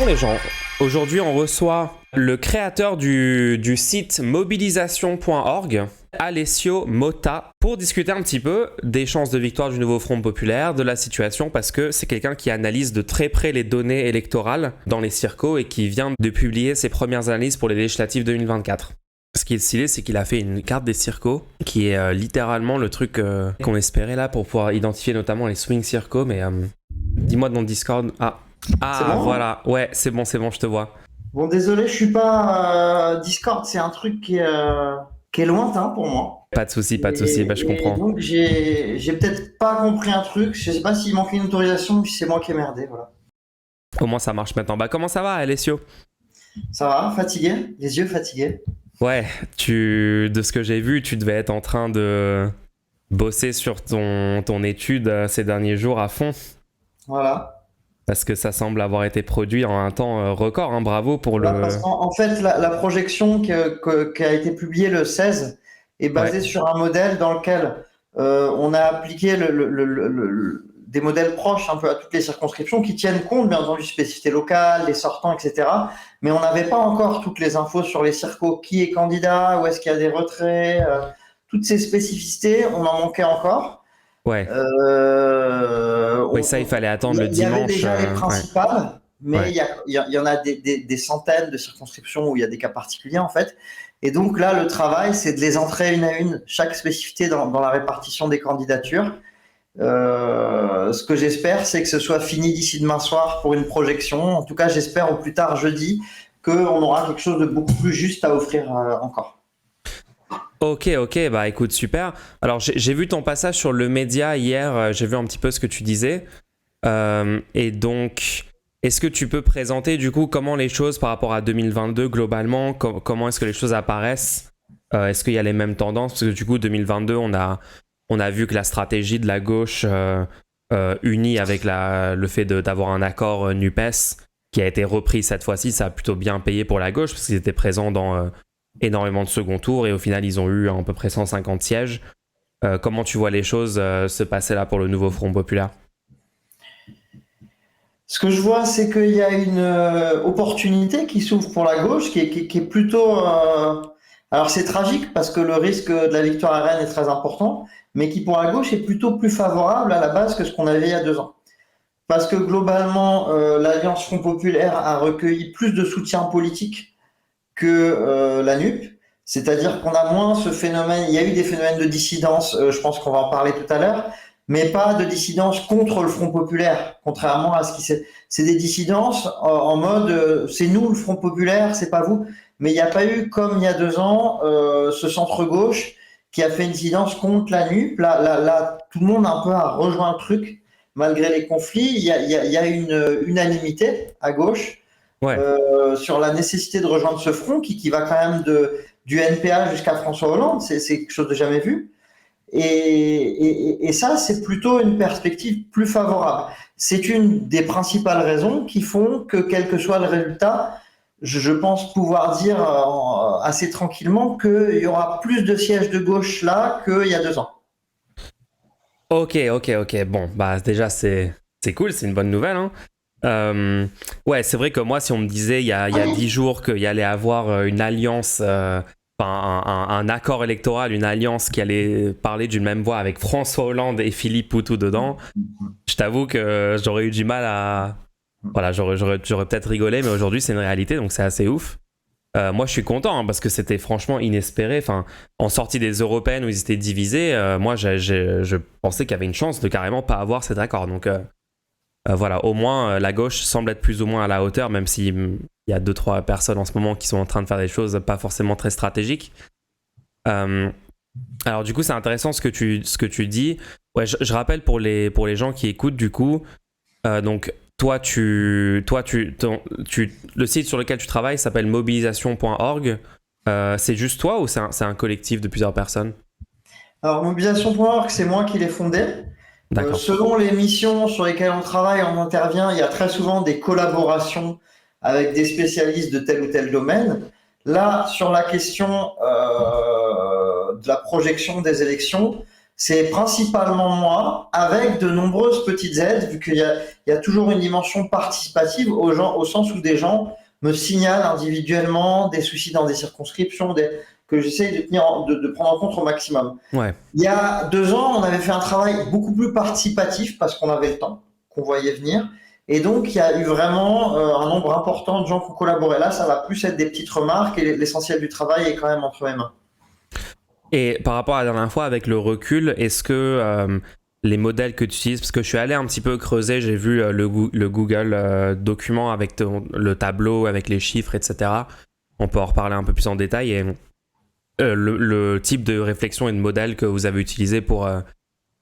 Les gens, aujourd'hui on reçoit le créateur du site mobilisation.org, Alessio Motta, pour discuter un petit peu des chances de victoire du nouveau Front populaire, de la situation, parce que c'est quelqu'un qui analyse de très près les données électorales dans les circos et qui vient de publier ses premières analyses pour les législatives 2024. Ce qui est stylé, c'est qu'il a fait une carte des circos qui est littéralement le truc qu'on espérait là pour pouvoir identifier notamment les swing circos, mais dis-moi dans le Discord. C'est bon? Voilà, ouais, c'est bon, je te vois. Bon, désolé, je suis pas Discord, c'est un truc qui est lointain pour moi. Pas de souci, bah, je Et comprends. donc j'ai peut-être pas compris un truc. Je sais pas s'il manquait une autorisation ou si c'est moi qui ai merdé. Voilà. Au moins ça marche maintenant. Bah, comment ça va, Alessio? Ça va? Fatigué? Les yeux fatigués? Ouais, de ce que j'ai vu, tu devais être en train de bosser sur ton étude ces derniers jours à fond, Voilà. parce que ça semble avoir été produit en un temps record, hein. Bravo pour Voilà, parce le... qu'en fait, la projection qui a été publiée le 16 est Ouais, basée sur un modèle dans lequel on a appliqué des modèles proches un peu à toutes les circonscriptions qui tiennent compte, bien entendu, spécificités locales, des sortants, etc. Mais on n'avait pas encore toutes les infos sur les circos, qui est candidat, où est-ce qu'il y a des retraits, toutes ces spécificités, on en manquait encore. ouais. Oui, ça, il fallait attendre le Il y avait dimanche. déjà les Ouais, principales, mais ouais. il y en a des centaines de circonscriptions où il y a des cas particuliers en fait. Et donc là, le travail, c'est de les entrer une à une, chaque spécificité dans la répartition des candidatures. Ce que j'espère, c'est que ce soit fini d'ici demain soir pour une projection. En tout cas, j'espère au plus tard jeudi qu'on aura quelque chose de beaucoup plus juste à offrir encore. Ok, bah écoute, super. Alors, j'ai vu ton passage sur le média hier, j'ai vu un petit peu ce que tu disais. Et donc, est-ce que tu peux présenter du coup comment les choses par rapport à 2022 globalement, comment est-ce que les choses apparaissent? Est-ce qu'il y a les mêmes tendances? Parce que du coup, 2022, on a vu que la stratégie de la gauche unie avec le fait d'avoir un accord NUPES qui a été repris cette fois-ci, ça a plutôt bien payé pour la gauche parce qu'ils étaient présents dans énormément de second tour et au final, ils ont eu à peu près 150 sièges. Comment tu vois les choses se passer là pour le nouveau Front populaire? Ce que je vois, c'est qu'il y a une opportunité qui s'ouvre pour la gauche, qui est plutôt. Alors c'est tragique parce que le risque de la victoire à Rennes est très important, mais qui pour la gauche est plutôt plus favorable à la base que ce qu'on avait il y a 2 ans. Parce que globalement, l'Alliance Front Populaire a recueilli plus de soutien politique que la NUP. C'est-à-dire qu'on a moins ce phénomène, il y a eu des phénomènes de dissidence, je pense qu'on va en parler tout à l'heure, mais pas de dissidence contre le Front Populaire, contrairement à ce qui c'est des dissidences en mode c'est nous le Front Populaire, c'est pas vous. Mais il n'y a pas eu, comme il y a 2 ans, ce centre-gauche qui a fait une dissidence contre la NUP. Là, tout le monde un peu a rejoint le truc, malgré les conflits. Il y a une unanimité à gauche Ouais. sur la nécessité de rejoindre ce front qui va quand même du NPA jusqu'à François Hollande, c'est quelque chose de jamais vu. Et ça, c'est plutôt une perspective plus favorable. C'est une des principales raisons qui font que, quel que soit le résultat, je pense pouvoir dire assez tranquillement qu'il y aura plus de sièges de gauche là qu'il y a 2 ans. Ok. Bon, bah déjà c'est cool, c'est une bonne nouvelle, hein. Ouais, c'est vrai que moi, si on me disait il y a 10 jours qu'il y allait avoir une alliance, enfin un accord électoral, une alliance qui allait parler d'une même voix avec François Hollande et Philippe Poutou dedans, je t'avoue que j'aurais eu du mal à... Voilà, j'aurais peut-être rigolé, mais aujourd'hui c'est une réalité, donc c'est assez ouf. Moi, je suis content hein, parce que c'était franchement inespéré. Enfin, en sortie des européennes où ils étaient divisés, moi, je pensais qu'il y avait une chance de carrément pas avoir cet accord. Donc, voilà, au moins, la gauche semble être plus ou moins à la hauteur, même s'il y a deux, trois personnes en ce moment qui sont en train de faire des choses pas forcément très stratégiques. Euh, alors, du coup, c'est intéressant ce que tu dis. Ouais, je rappelle pour les gens qui écoutent, du coup, donc, le site sur lequel tu travailles s'appelle mobilisation.org. C'est juste toi ou c'est un collectif de plusieurs personnes? Alors, mobilisation.org, c'est moi qui l'ai fondé. D'accord. Selon les missions sur lesquelles on travaille, on intervient, il y a très souvent des collaborations avec des spécialistes de tel ou tel domaine. Là, sur la question de la projection des élections, c'est principalement moi, avec de nombreuses petites aides, vu qu'il y a toujours une dimension participative aux gens, au sens où des gens me signalent individuellement des soucis dans des circonscriptions, que j'essaye de prendre en compte au maximum. Ouais. Il y a 2 ans, on avait fait un travail beaucoup plus participatif parce qu'on avait le temps, qu'on voyait venir. Et donc, il y a eu vraiment un nombre important de gens qui ont collaboré. Là, ça va plus être des petites remarques et l'essentiel du travail est quand même entre mes mains. Et par rapport à la dernière fois, avec le recul, est-ce que les modèles que tu utilises, parce que je suis allé un petit peu creuser, j'ai vu le Google document avec le tableau, avec les chiffres, etc. On peut en reparler un peu plus en détail. Et le type de réflexion et de modèle que vous avez utilisé pour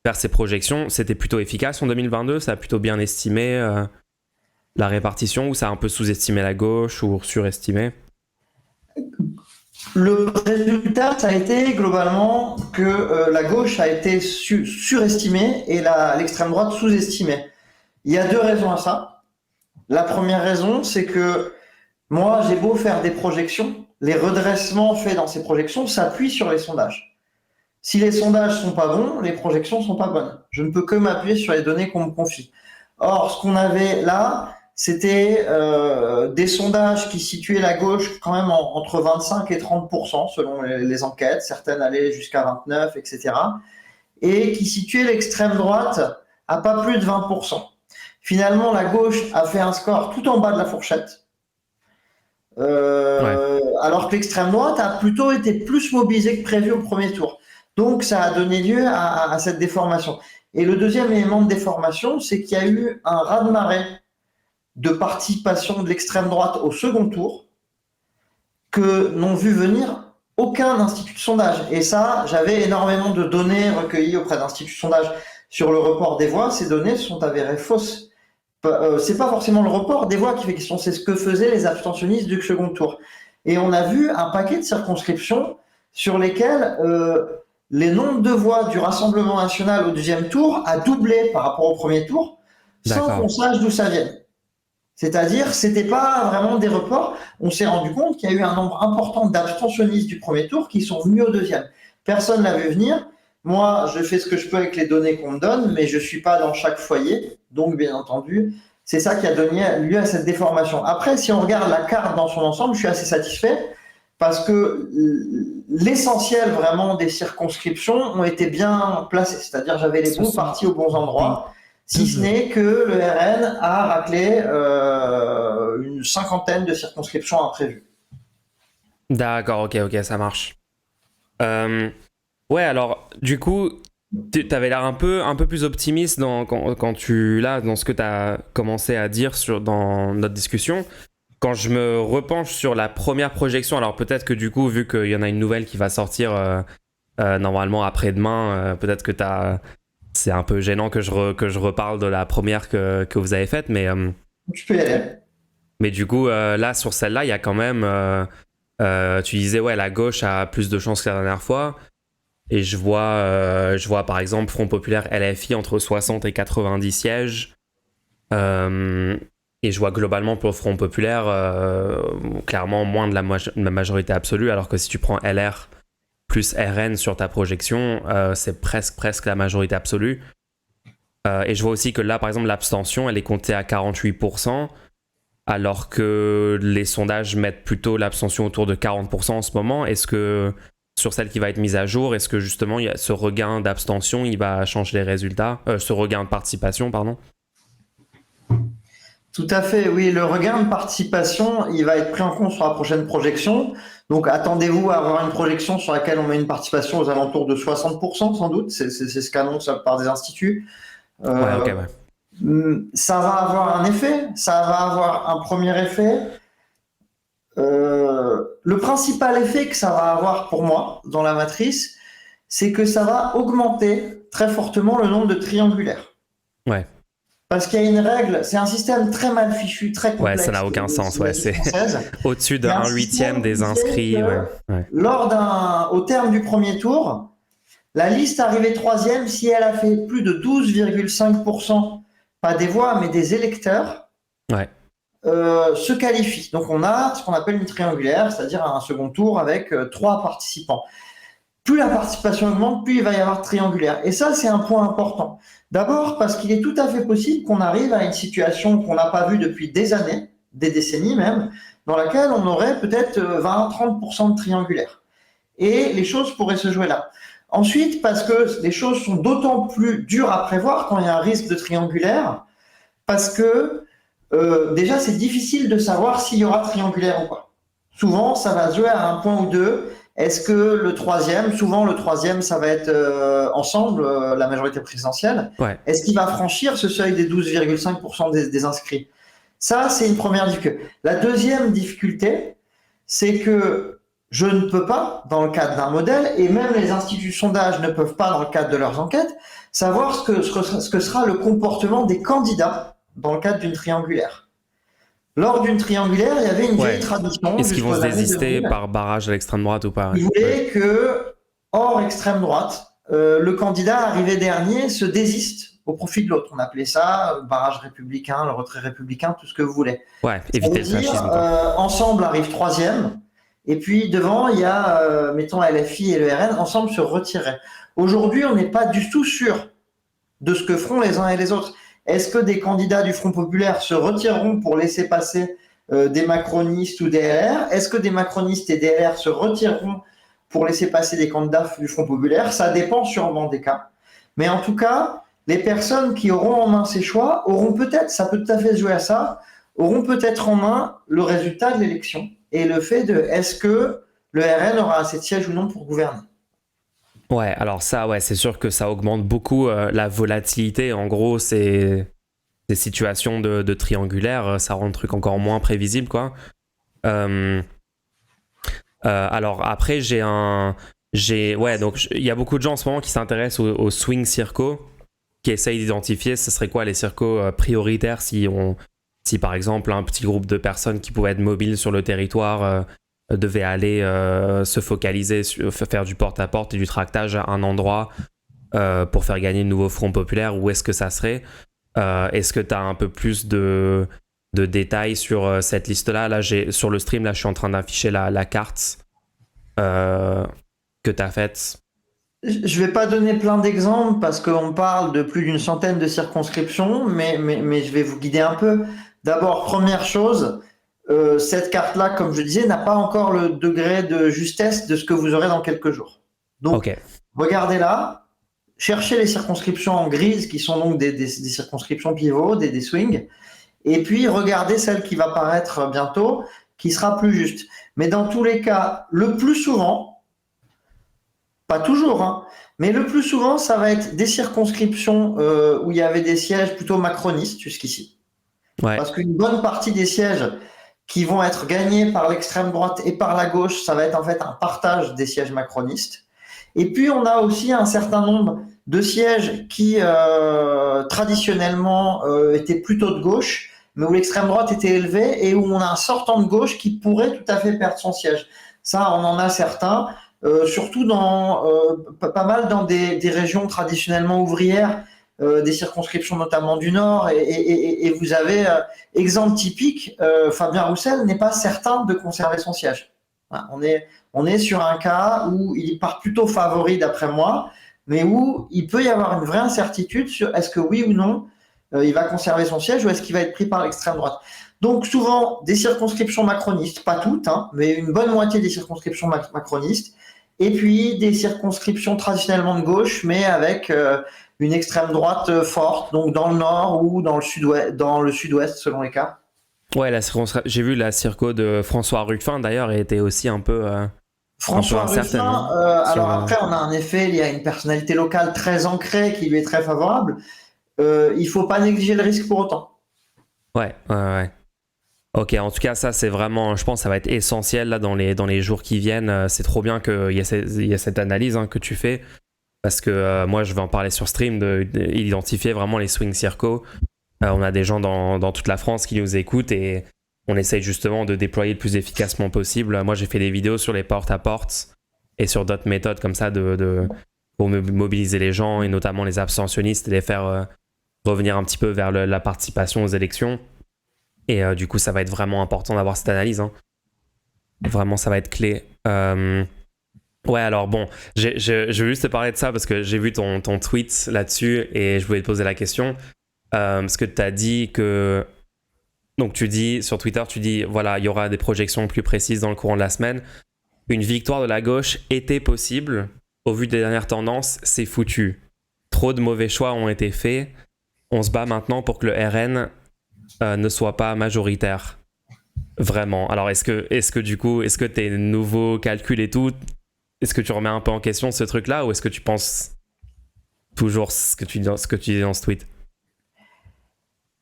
faire ces projections, c'était plutôt efficace en 2022? Ça a plutôt bien estimé la répartition, ou ça a un peu sous-estimé la gauche ou surestimé? Le résultat, ça a été globalement que la gauche a été surestimée et l'extrême droite sous-estimée. Il y a 2 raisons à ça. La première raison, c'est que moi, j'ai beau faire des projections, les redressements faits dans ces projections s'appuient sur les sondages. Si les sondages sont pas bons, les projections sont pas bonnes. Je ne peux que m'appuyer sur les données qu'on me confie. Or, ce qu'on avait là, c'était des sondages qui situaient la gauche quand même entre 25 et 30% selon les enquêtes. Certaines allaient jusqu'à 29, etc. Et qui situaient l'extrême droite à pas plus de 20%. Finalement, la gauche a fait un score tout en bas de la fourchette. Alors que l'extrême droite a plutôt été plus mobilisée que prévu au premier tour. Donc, ça a donné lieu à cette déformation. Et le deuxième élément de déformation, c'est qu'il y a eu un raz-de-marée de participation de l'extrême droite au second tour que n'ont vu venir aucun institut de sondage. Et ça, j'avais énormément de données recueillies auprès d'instituts de sondage sur le report des voix. Ces données sont avérées fausses. C'est pas forcément le report des voix qui fait question, c'est ce que faisaient les abstentionnistes du second tour. Et on a vu un paquet de circonscriptions sur lesquelles les nombres de voix du Rassemblement national au deuxième tour a doublé par rapport au premier tour, sans qu'on sache d'où ça vient. C'est-à-dire, c'était pas vraiment des reports. On s'est rendu compte qu'il y a eu un nombre important d'abstentionnistes du premier tour qui sont venus au deuxième. Personne l'a vu venir. Moi, je fais ce que je peux avec les données qu'on me donne, mais je suis pas dans chaque foyer. Donc, bien entendu, c'est ça qui a donné lieu à cette déformation. Après, si on regarde la carte dans son ensemble, je suis assez satisfait parce que l'essentiel vraiment des circonscriptions ont été bien placées. C'est-à-dire, j'avais les bons partis aux bons endroits. Si ce n'est que le RN a raclé une 50aine de circonscriptions imprévues. D'accord, ok, ça marche. Ouais, alors, du coup, tu avais l'air un peu plus optimiste quand tu, là, dans ce que tu as commencé à dire dans notre discussion. Quand je me repenche sur la première projection, alors peut-être que du coup, vu qu'il y en a une nouvelle qui va sortir normalement après-demain, peut-être que c'est un peu gênant que je reparle de la première que vous avez faite, mais tu peux y aller. Mais du coup, là, sur celle-là, il y a quand même... tu disais, ouais, la gauche a plus de chances que la dernière fois. Et je vois par exemple Front Populaire LFI entre 60 et 90 sièges. Et je vois globalement pour le Front Populaire, clairement moins de la majorité absolue, alors que si tu prends LR plus RN sur ta projection, c'est presque la majorité absolue. Et je vois aussi que là, par exemple, l'abstention, elle est comptée à 48%, alors que les sondages mettent plutôt l'abstention autour de 40% en ce moment. Est-ce que, sur celle qui va être mise à jour, est-ce que justement, il y a ce regain d'abstention, il va changer les résultats, ce regain de participation, pardon? Tout à fait, oui. Le regain de participation, il va être pris en compte sur la prochaine projection. Donc, attendez-vous à avoir une projection sur laquelle on met une participation aux alentours de 60%, sans doute. C'est ce qu'annonce la plupart des instituts. Ouais. Ça va avoir un effet. Ça va avoir un premier effet. Le principal effet que ça va avoir pour moi dans la matrice, c'est que ça va augmenter très fortement le nombre de triangulaires. Ouais. Parce qu'il y a une règle, c'est un système très mal fichu, très complexe. Ouais, ça n'a aucun sens. Ouais, c'est au-dessus de 1/8 des inscrits. Ouais. Au terme du premier tour, la liste arrivée troisième, si elle a fait plus de 12,5%, pas des voix, mais des électeurs, se qualifie. Donc on a ce qu'on appelle une triangulaire, c'est-à-dire un second tour avec 3 participants. plus la participation augmente, plus il va y avoir de triangulaire. Et ça, c'est un point important. D'abord parce qu'il est tout à fait possible qu'on arrive à une situation qu'on n'a pas vue depuis des années, des décennies même, dans laquelle on aurait peut-être 20-30% de triangulaire. Et les choses pourraient se jouer là. Ensuite, parce que les choses sont d'autant plus dures à prévoir quand il y a un risque de triangulaire, parce que déjà, c'est difficile de savoir s'il y aura triangulaire ou pas. Souvent, ça va se jouer à un point ou deux. Est-ce que souvent le troisième, ça va être ensemble, la majorité présidentielle. Ouais. Est-ce qu'il va franchir ce seuil des 12,5% des inscrits? Ça, c'est une première difficulté. La deuxième difficulté, c'est que je ne peux pas, dans le cadre d'un modèle, et même les instituts de sondage ne peuvent pas, dans le cadre de leurs enquêtes, savoir ce que sera le comportement des candidats dans le cadre d'une triangulaire. Lors d'une triangulaire, il y avait une vieille tradition. Est-ce qu'ils vont se jusqu'aux années désister 2000. par barrage à l'extrême droite ou pas? Ils voulaient que, hors extrême droite, le candidat arrivé dernier se désiste au profit de l'autre. On appelait ça barrage républicain, le retrait républicain, tout ce que vous voulez. Ouais, éviter le fascisme. Ensemble arrive troisième, et puis devant, il y a, mettons, LFI et le RN, ensemble se retiraient. Aujourd'hui, on n'est pas du tout sûr de ce que feront les uns et les autres. Est-ce que des candidats du Front populaire se retireront pour laisser passer des macronistes ou des LR? Est-ce que des macronistes et des LR se retireront pour laisser passer des candidats du Front populaire? Ça dépend sûrement des cas. Mais en tout cas, les personnes qui auront en main ces choix auront peut-être, ça peut tout à fait se jouer à ça, auront peut-être en main le résultat de l'élection et le fait de est-ce que le RN aura assez de sièges ou non pour gouverner. Ouais, alors ça, ouais, c'est sûr que ça augmente beaucoup la volatilité. En gros, c'est des situations de triangulaire, ça rend le truc encore moins prévisible, quoi. Alors après, donc il y a beaucoup de gens en ce moment qui s'intéressent au swing circo, qui essayent d'identifier ce serait quoi les circos prioritaires si par exemple un petit groupe de personnes qui pouvaient être mobiles sur le territoire devait aller se focaliser faire du porte-à-porte et du tractage à un endroit pour faire gagner le nouveau Front populaire, où est-ce que ça serait? Est-ce que tu as un peu plus de détails sur cette liste-là? Là, sur le stream, là, je suis en train d'afficher la carte que tu as faite. Je ne vais pas donner plein d'exemples parce qu'on parle de plus d'une centaine de circonscriptions, mais je vais vous guider un peu. D'abord, première chose, cette carte-là, comme je disais, n'a pas encore le degré de justesse de ce que vous aurez dans quelques jours. Donc, regardez là, cherchez les circonscriptions en grise, qui sont donc des circonscriptions pivots, des swings, et puis regardez celle qui va paraître bientôt, qui sera plus juste. Mais dans tous les cas, le plus souvent, pas toujours, hein, mais le plus souvent, ça va être des circonscriptions où il y avait des sièges plutôt macronistes jusqu'ici. Ouais. Parce qu'une bonne partie des sièges qui vont être gagnés par l'extrême droite et par la gauche, ça va être en fait un partage des sièges macronistes. Et puis, on a aussi un certain nombre de sièges qui, traditionnellement, étaient plutôt de gauche, mais où l'extrême droite était élevée et où on a un sortant de gauche qui pourrait tout à fait perdre son siège. Ça, on en a certains, surtout pas mal dans des régions traditionnellement ouvrières, des circonscriptions notamment du Nord, et vous avez, exemple typique, Fabien Roussel n'est pas certain de conserver son siège. Voilà, on est sur un cas où il part plutôt favori d'après moi, mais où il peut y avoir une vraie incertitude sur est-ce que oui ou non il va conserver son siège ou est-ce qu'il va être pris par l'extrême droite. Donc souvent des circonscriptions macronistes, pas toutes, hein, mais une bonne moitié des circonscriptions macronistes, et puis des circonscriptions traditionnellement de gauche, mais avec une extrême droite forte, donc dans le nord ou dans le sud-ouest selon les cas. Ouais, j'ai vu la circo de François Ruffin d'ailleurs, et était aussi un peu François Ruffin, alors après on a un effet, il y a une personnalité locale très ancrée qui lui est très favorable. Il faut pas négliger le risque pour autant. Ouais. Ok, en tout cas ça c'est vraiment, je pense que ça va être essentiel là dans les jours qui viennent. C'est trop bien qu'il y ait cette analyse que tu fais, parce que moi je vais en parler sur stream, d'identifier vraiment les swing circos. On a des gens dans toute la France qui nous écoutent et on essaye justement de déployer le plus efficacement possible. Moi j'ai fait des vidéos sur les porte-à-porte et sur d'autres méthodes comme ça pour mobiliser les gens et notamment les abstentionnistes et les faire revenir un petit peu vers la participation aux élections. Et du coup ça va être vraiment important d'avoir cette analyse. Vraiment ça va être clé. Ouais, alors bon, je veux juste te parler de ça parce que j'ai vu ton tweet là-dessus et je voulais te poser la question. Parce que tu as dit que. Donc, tu dis sur Twitter, tu dis voilà, il y aura des projections plus précises dans le courant de la semaine. Une victoire de la gauche était possible. Au vu des dernières tendances, c'est foutu. Trop de mauvais choix ont été faits. On se bat maintenant pour que le RN ne soit pas majoritaire. Vraiment. Alors, est-ce que du coup, est-ce que tes nouveaux calculs et tout, est-ce que tu remets un peu en question ce truc-là ou est-ce que tu penses toujours ce que tu dis dans ce tweet?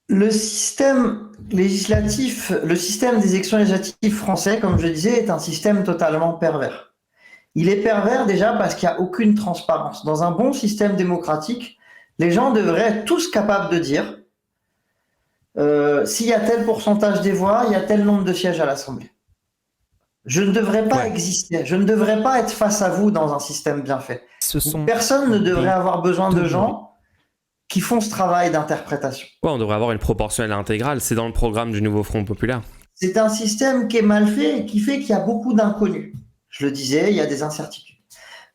Le système législatif, le système des élections législatives français, comme je disais, est un système totalement pervers. Il est pervers déjà parce qu'il n'y a aucune transparence. Dans un bon système démocratique, les gens devraient être tous capables de dire s'il y a tel pourcentage des voix, il y a tel nombre de sièges à l'Assemblée. Je ne devrais pas Ouais. exister. Je ne devrais pas être face à vous dans un système bien fait. Personne ne devrait avoir besoin de gens qui font ce travail d'interprétation. Ouais, on devrait avoir une proportionnelle intégrale. C'est dans le programme du nouveau Front Populaire. C'est un système qui est mal fait et qui fait qu'il y a beaucoup d'inconnus. Je le disais, il y a des incertitudes.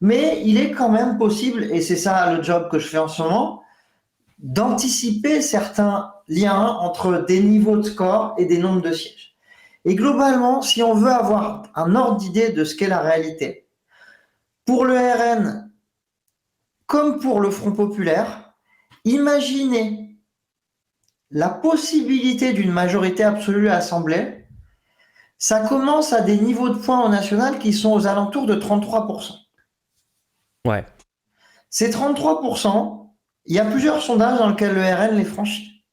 Mais il est quand même possible, et c'est ça le job que je fais en ce moment, d'anticiper certains liens entre des niveaux de score et des nombres de sièges. Et globalement, si on veut avoir un ordre d'idée de ce qu'est la réalité, pour le RN comme pour le Front Populaire, imaginez la possibilité d'une majorité absolue à l'Assemblée, ça commence à des niveaux de points au national qui sont aux alentours de 33%. Ouais. Ces 33%, il y a plusieurs sondages dans lesquels le RN les franchit.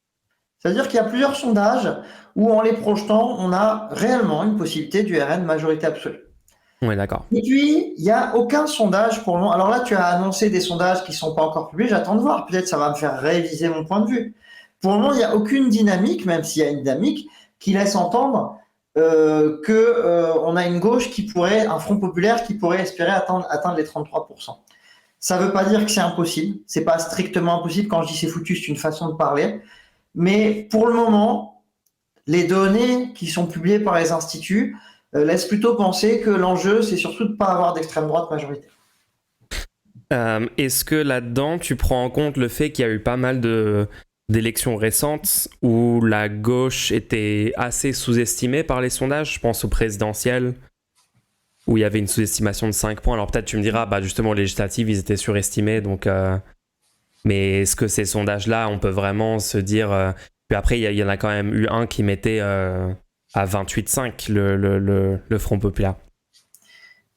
C'est-à-dire qu'il y a plusieurs sondages où, en les projetant, on a réellement une possibilité du RN majorité absolue. Ouais, d'accord. Et puis, il n'y a aucun sondage pour le moment. Alors là, tu as annoncé des sondages qui ne sont pas encore publiés. J'attends de voir. Peut-être ça va me faire réviser mon point de vue. Pour le moment, il n'y a aucune dynamique, même s'il y a une dynamique, qui laisse entendre qu'on a une gauche qui pourrait, un front populaire qui pourrait espérer atteindre les 33%. Ça ne veut pas dire que c'est impossible. C'est pas strictement impossible. Quand je dis c'est foutu, c'est une façon de parler. Mais pour le moment, les données qui sont publiées par les instituts laissent plutôt penser que l'enjeu, c'est surtout de ne pas avoir d'extrême droite majoritaire. Est-ce que là-dedans, tu prends en compte le fait qu'il y a eu pas mal d'élections récentes où la gauche était assez sous-estimée par les sondages? Je pense au présidentiel, où il y avait une sous-estimation de 5 points. Alors peut-être tu me diras, bah justement, aux législatives, ils étaient surestimés. Donc, mais est-ce que ces sondages-là, on peut vraiment se dire... Puis après, il y en a quand même eu un qui mettait à 28,5 le Front Populaire.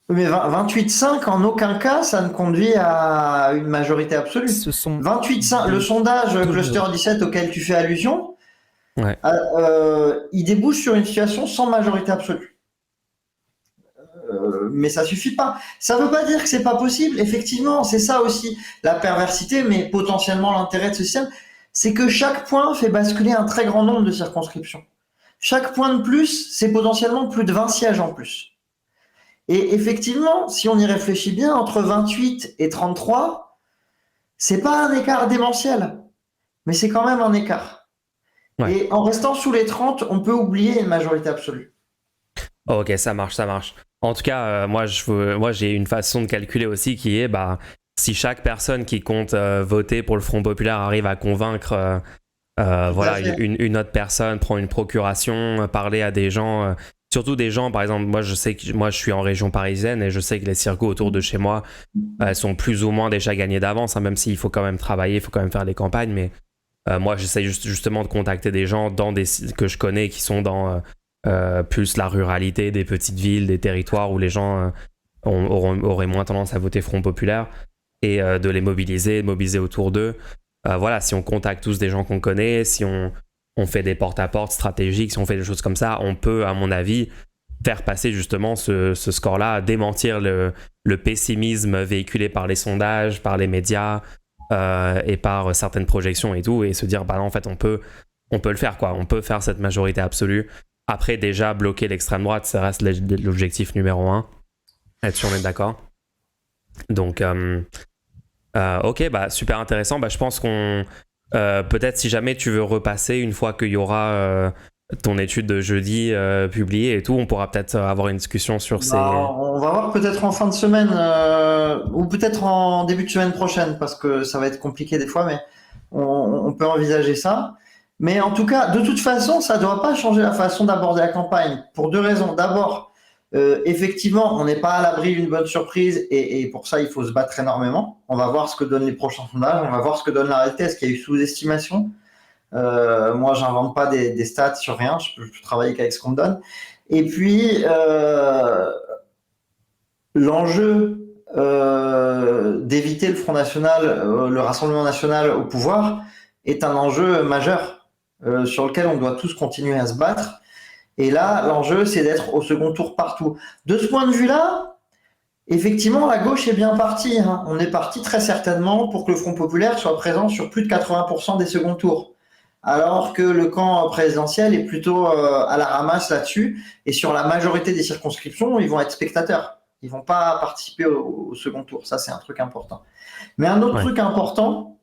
Mais 28,5, en aucun cas, ça ne conduit à une majorité absolue. 28,5, le sondage Cluster 17 auquel tu fais allusion, Ouais. Il débouche sur une situation sans majorité absolue. Mais ça suffit pas. Ça veut pas dire que c'est pas possible. Effectivement, c'est ça aussi la perversité, mais potentiellement l'intérêt de ce système, c'est que chaque point fait basculer un très grand nombre de circonscriptions. Chaque point de plus, c'est potentiellement plus de 20 sièges en plus. Et effectivement, si on y réfléchit bien, entre 28 et 33, c'est pas un écart démentiel, mais c'est quand même un écart. Ouais. Et en restant sous les 30, on peut oublier une majorité absolue. Oh, ok, ça marche, ça marche. En tout cas, moi j'ai une façon de calculer aussi qui est, bah, si chaque personne qui compte voter pour le Front Populaire arrive à convaincre voilà, une autre personne, prend une procuration, parler à des gens, surtout des gens, par exemple, moi je sais que moi je suis en région parisienne et je sais que les circos autour de chez moi, elles sont plus ou moins déjà gagnées d'avance, hein, même s'il faut quand même travailler, il faut quand même faire les campagnes, mais moi j'essaie justement de contacter des gens que je connais qui sont dans plus la ruralité, des petites villes, des territoires où les gens auraient moins tendance à voter Front Populaire et de les mobiliser autour d'eux. Voilà, si on contacte tous des gens qu'on connaît, si on fait des porte-à-porte stratégiques, si on fait des choses comme ça, on peut, à mon avis, faire passer justement ce score-là, démentir le pessimisme véhiculé par les sondages, par les médias et par certaines projections et tout, et se dire, bah non, en fait, on peut le faire, quoi. On peut faire cette majorité absolue. Après, déjà, bloquer l'extrême droite, ça reste l'objectif numéro 1. Là-dessus, on est d'accord. Donc... ok, bah super intéressant. Bah, je pense qu'on peut-être si jamais tu veux repasser une fois qu'il y aura ton étude de jeudi publiée et tout. On pourra peut-être avoir une discussion sur ces... Bah, on va voir peut-être en fin de semaine ou peut-être en début de semaine prochaine parce que ça va être compliqué des fois, mais on peut envisager ça. Mais en tout cas, de toute façon, ça ne doit pas changer la façon d'aborder la campagne pour deux raisons. D'abord, effectivement, on n'est pas à l'abri d'une bonne surprise et pour ça, il faut se battre énormément. On va voir ce que donnent les prochains sondages, on va voir ce que donne la réalité. Est-ce qu'il y a eu sous-estimation? Moi, j'invente pas des stats sur rien, je peux travailler qu'avec ce qu'on me donne. Et puis, l'enjeu d'éviter le Front National, le Rassemblement National au pouvoir, est un enjeu majeur sur lequel on doit tous continuer à se battre. Et là, l'enjeu, c'est d'être au second tour partout. De ce point de vue-là, effectivement, la gauche est bien partie. Hein. On est parti très certainement pour que le Front Populaire soit présent sur plus de 80% des seconds tours. Alors que le camp présidentiel est plutôt à la ramasse là-dessus. Et sur la majorité des circonscriptions, ils vont être spectateurs. Ils vont pas participer au second tour. Ça, c'est un truc important. Mais un autre truc important,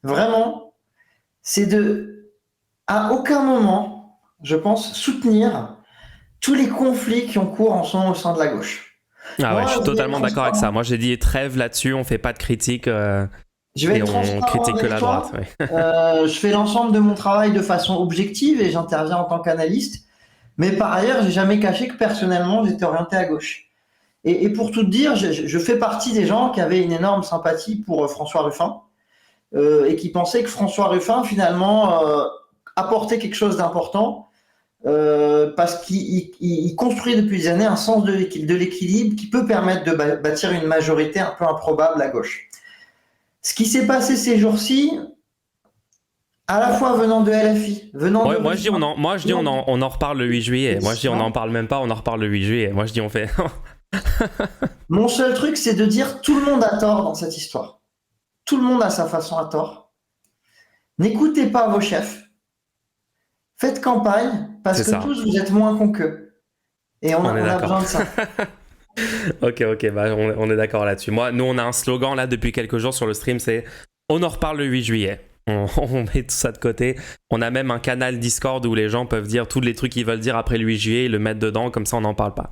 vraiment, c'est de, à aucun moment, je pense, soutenir tous les conflits qui ont cours en ce moment au sein de la gauche. Ah ouais, je suis totalement d'accord avec ça. Moi, j'ai dit trêve là-dessus, on fait pas de critique je vais et on critique que la droite. Ouais. Je fais l'ensemble de mon travail de façon objective et j'interviens en tant qu'analyste. Mais par ailleurs, j'ai jamais caché que personnellement, j'étais orienté à gauche. Et pour tout te dire, je fais partie des gens qui avaient une énorme sympathie pour François Ruffin et qui pensaient que François Ruffin, finalement, apportait quelque chose d'important parce qu'il construit depuis des années un sens de l'équilibre qui peut permettre de bâtir une majorité un peu improbable à gauche. Ce qui s'est passé ces jours-ci, à la fois venant de LFI, venant de... Moi je dis on en reparle le 8 juillet. Moi je dis on n'en parle même pas, on en reparle le 8 juillet. Moi je dis on fait... Mon seul truc, c'est de dire tout le monde a tort dans cette histoire. Tout le monde a sa façon à tort. N'écoutez pas vos chefs. Faites campagne parce que tous vous êtes moins cons qu'eux. Et on a besoin de ça. Ok, bah on est d'accord là-dessus. Nous on a un slogan là depuis quelques jours sur le stream, c'est on en reparle le 8 juillet. On met tout ça de côté. On a même un canal Discord où les gens peuvent dire tous les trucs qu'ils veulent dire après le 8 juillet et le mettre dedans, comme ça on n'en parle pas.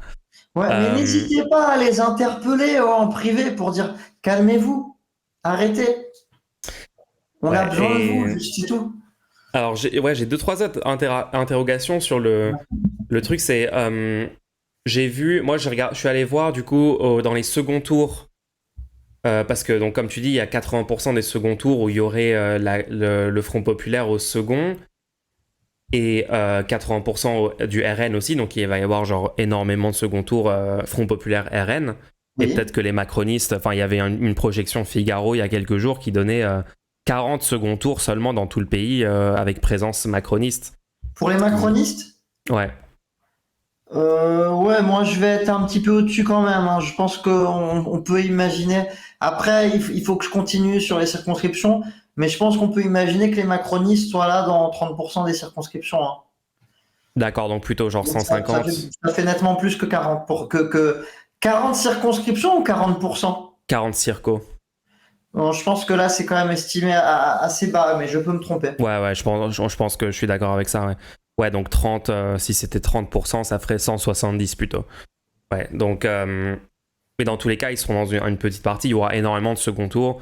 Ouais, mais n'hésitez pas à les interpeller en privé pour dire calmez-vous, arrêtez. On a besoin de vous, c'est tout. Alors j'ai 2-3 autres interrogations sur le truc, c'est j'ai vu, moi je suis allé voir du coup dans les seconds tours parce que donc comme tu dis il y a 80% des seconds tours où il y aurait le Front Populaire au second et 80% du RN aussi, donc il va y avoir genre énormément de second tours Front Populaire RN. Et peut-être que les macronistes, enfin il y avait une projection Figaro il y a quelques jours qui donnait 40 second tours seulement dans tout le pays avec présence macroniste. Pour les macronistes ? Ouais. Ouais, moi je vais être un petit peu au-dessus quand même. Hein. Je pense qu'on peut imaginer. Après, il faut que je continue sur les circonscriptions, mais je pense qu'on peut imaginer que les macronistes soient là dans 30% des circonscriptions. Hein. D'accord, donc plutôt genre 150. Ça fait nettement plus que 40 que 40 circonscriptions ou 40%? 40 circos. Bon, je pense que là c'est quand même estimé assez bas, mais je peux me tromper. Ouais, je pense que je suis d'accord avec ça. Ouais, donc 30, si c'était 30%, ça ferait 170 plutôt. Ouais, donc, mais dans tous les cas, ils seront dans une petite partie. Il y aura énormément de second tour,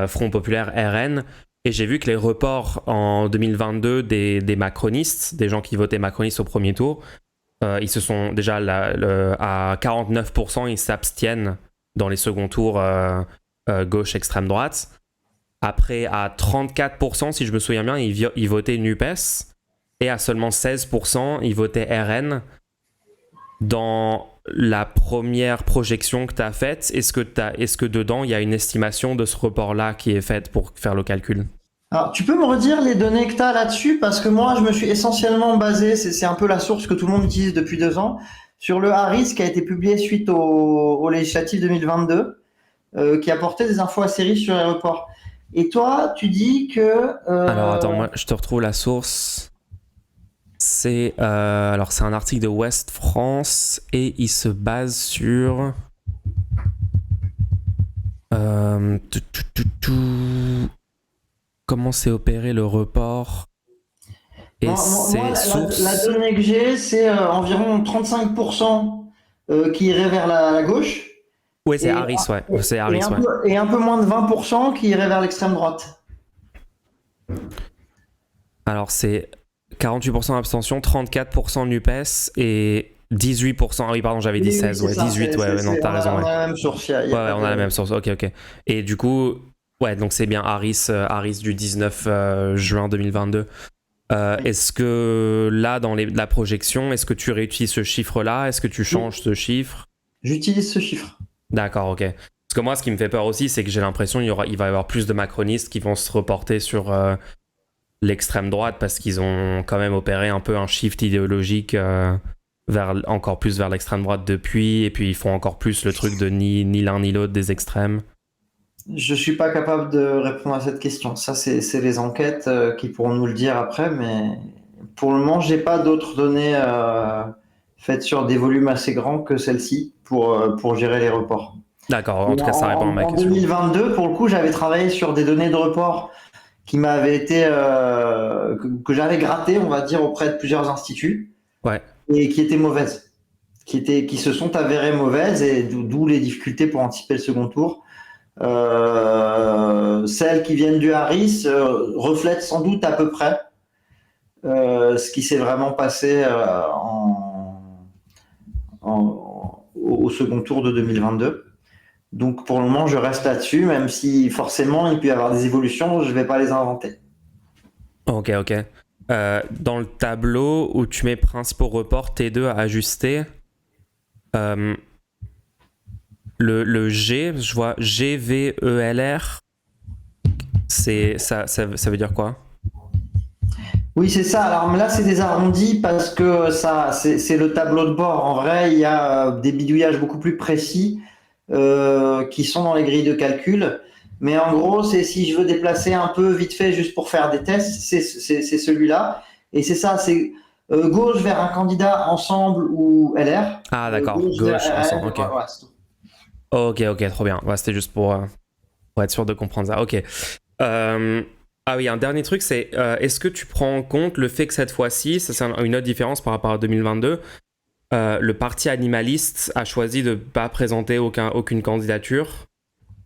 Front Populaire, RN. Et j'ai vu que les reports en 2022 des macronistes, des gens qui votaient macronistes au premier tour, ils se sont déjà à 49%, ils s'abstiennent dans les seconds tours gauche, extrême droite. Après, à 34%, si je me souviens bien, ils votaient NUPES. Et à seulement 16%, ils votaient RN. Dans la première projection que tu as faite, est-ce que dedans, il y a une estimation de ce report-là qui est faite pour faire le calcul ? Alors, tu peux me redire les données que tu as là-dessus? Parce que moi, je me suis essentiellement basé, c'est un peu la source que tout le monde utilise depuis 2 ans, sur le Harris qui a été publié suite aux législatives 2022, qui apportait des infos assez riches sur les reports. Et toi, tu dis que... Alors, attends, moi, je te retrouve la source... C'est un article de Ouest France et il se base sur comment s'est opéré le report. Et Moi, c'est la source. donnée que j'ai, c'est environ 35% qui irait vers la gauche Ouais, c'est et, Harris, ouais. C'est Harris, ouais. et un peu moins de 20% qui irait vers l'extrême droite. Alors, c'est 48% abstention, 34% NUPES et 18%. Ah oui, pardon, j'avais dit Oui, oui, 16, c'est ouais. ça. 18, ouais, ouais, non, t'as raison, On ouais. a la même source. Il y Ouais, a ouais, pas on a la de. même source. Ok, ok. Et du coup, ouais, donc c'est bien Harris, Harris du 19 juin 2022. Est-ce que là, dans la projection, est-ce que tu réutilises ce chiffre-là? Est-ce que tu Oui, changes ce chiffre? j'utilise ce chiffre. D'accord, ok. Parce que moi, ce qui me fait peur aussi, c'est que j'ai l'impression il va y avoir plus de macronistes qui vont se reporter sur l'extrême droite parce qu'ils ont quand même opéré un peu un shift idéologique encore plus vers l'extrême droite depuis, et puis ils font encore plus le truc de ni l'un ni l'autre des extrêmes. Je suis pas capable de répondre à cette question. Ça, c'est les enquêtes qui pourront nous le dire après, mais pour le moment, j'ai pas d'autres données faites sur des volumes assez grands que celle-ci pour gérer les reports. D'accord, en Et tout cas, ça répond à ma en question. 2022, pour le coup, j'avais travaillé sur des données de report qui m'avaient été que j'avais grattées, on va dire, auprès de plusieurs instituts Ouais. et qui étaient mauvaises, qui se sont avérées mauvaises et d'où les difficultés pour anticiper le second tour. Celles qui viennent du Harris reflètent sans doute à peu près ce qui s'est vraiment passé au second tour de 2022. Donc pour le moment, je reste là-dessus, même si forcément il peut y avoir des évolutions, je ne vais pas les inventer. Ok, ok. Dans le tableau où tu mets principaux reports T2 à ajuster, euh, le G, je vois GVELR, ça veut dire quoi? Oui, c'est ça. Alors là, c'est des arrondis parce que ça, c'est le tableau de bord. En vrai, il y a des bidouillages beaucoup plus précis qui sont dans les grilles de calcul. Mais en gros, c'est si je veux déplacer un peu vite fait juste pour faire des tests, c'est celui-là. Et c'est ça, c'est gauche vers un candidat ensemble ou LR, Ah, d'accord, gauche vers gauche, RN. ensemble, ok. Voilà, c'est tout. Ok, ok, trop bien. Ouais, c'était juste pour être sûr de comprendre ça. Ok. Euh, ah oui, un dernier truc, c'est est-ce que tu prends en compte le fait que cette fois-ci, ça c'est une autre différence par rapport à 2022, le parti animaliste a choisi de ne pas présenter aucune candidature.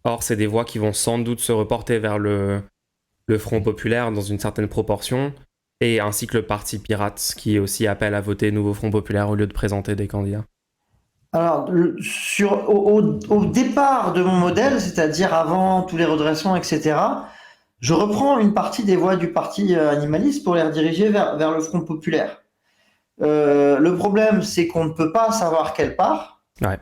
Or, c'est des voix qui vont sans doute se reporter vers le Front populaire dans une certaine proportion, et ainsi que le Parti pirate qui aussi appelle à voter nouveau Front populaire au lieu de présenter des candidats. Alors, au départ de mon modèle, c'est-à-dire avant tous les redressements, etc., je reprends une partie des voix du parti animaliste pour les rediriger vers le Front populaire. Le problème, c'est qu'on ne peut pas savoir quelle part. Ouais.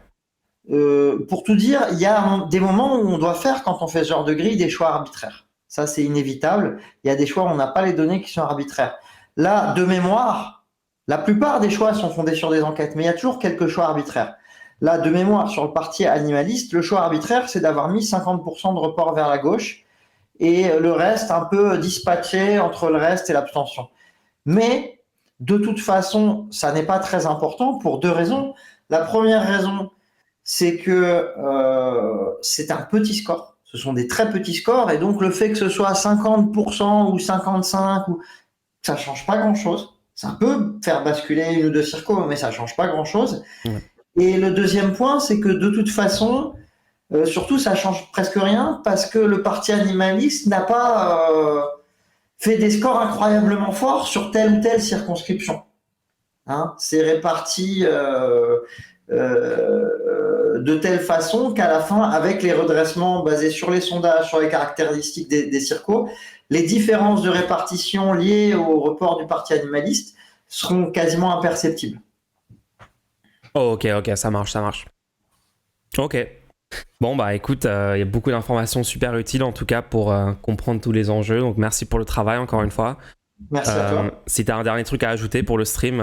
Pour tout dire, il y a des moments où on doit faire, quand on fait ce genre de grille, des choix arbitraires. Ça, c'est inévitable. Il y a des choix où on n'a pas les données qui sont arbitraires. Là, de mémoire, la plupart des choix sont fondés sur des enquêtes, mais il y a toujours quelques choix arbitraires. Là, de mémoire, sur le parti animaliste, le choix arbitraire, c'est d'avoir mis 50% de report vers la gauche et le reste un peu dispatché entre le reste et l'abstention. Mais de toute façon, ça n'est pas très important pour deux raisons. La première raison, c'est que c'est un petit score. Ce sont des très petits scores, et donc le fait que ce soit 50% ou 55%, ça ne change pas grand-chose. Ça peut faire basculer une ou deux circos, mais ça ne change pas grand-chose. Ouais. Et le deuxième point, c'est que de toute façon, surtout, ça change presque rien parce que le parti animaliste n'a pas fait des scores incroyablement forts sur telle ou telle circonscription. Hein, c'est réparti de telle façon qu'à la fin, avec les redressements basés sur les sondages, sur les caractéristiques des circos, les différences de répartition liées au report du parti animaliste seront quasiment imperceptibles. Oh, ok, ok, ça marche, ça marche. Ok. Bon, bah écoute, il y a beaucoup d'informations super utiles en tout cas pour comprendre tous les enjeux. Donc merci pour le travail encore une fois. Merci à toi. Si tu as un dernier truc à ajouter pour le stream,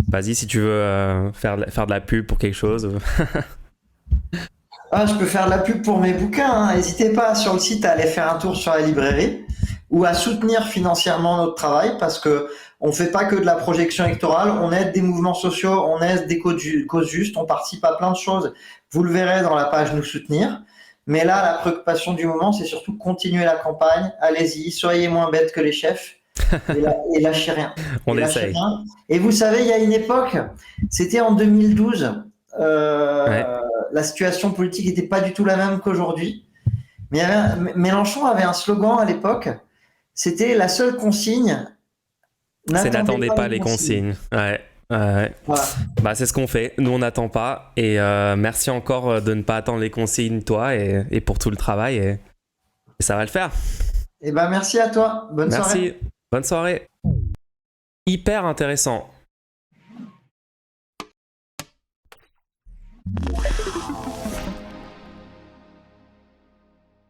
vas-y si tu veux faire de la pub pour quelque chose. Ah, je peux faire de la pub pour mes bouquins. Hein. N'hésitez pas sur le site à aller faire un tour sur la librairie ou à soutenir financièrement notre travail parce que on fait pas que de la projection électorale, on aide des mouvements sociaux, on aide des causes justes, on participe à plein de choses. Vous le verrez dans la page nous soutenir. Mais là, la préoccupation du moment, c'est surtout continuer la campagne. Allez-y, soyez moins bêtes que les chefs et lâchez rien. On Et lâchez essaye. rien. Et vous savez, il y a une époque, c'était en 2012, Ouais, la situation politique n'était pas du tout la même qu'aujourd'hui. Mais Mélenchon avait un slogan à l'époque, c'était la seule consigne, c'est n'attendez n'attendez pas pas les les consignes. consignes. Ouais. Ouais. Voilà. Bah, c'est ce qu'on fait. Nous, on n'attend pas. Et merci encore de ne pas attendre les consignes, toi, et pour tout le travail. Et ça va le faire. Et ben merci à toi. Bonne soirée. Merci. Bonne soirée. Hyper intéressant.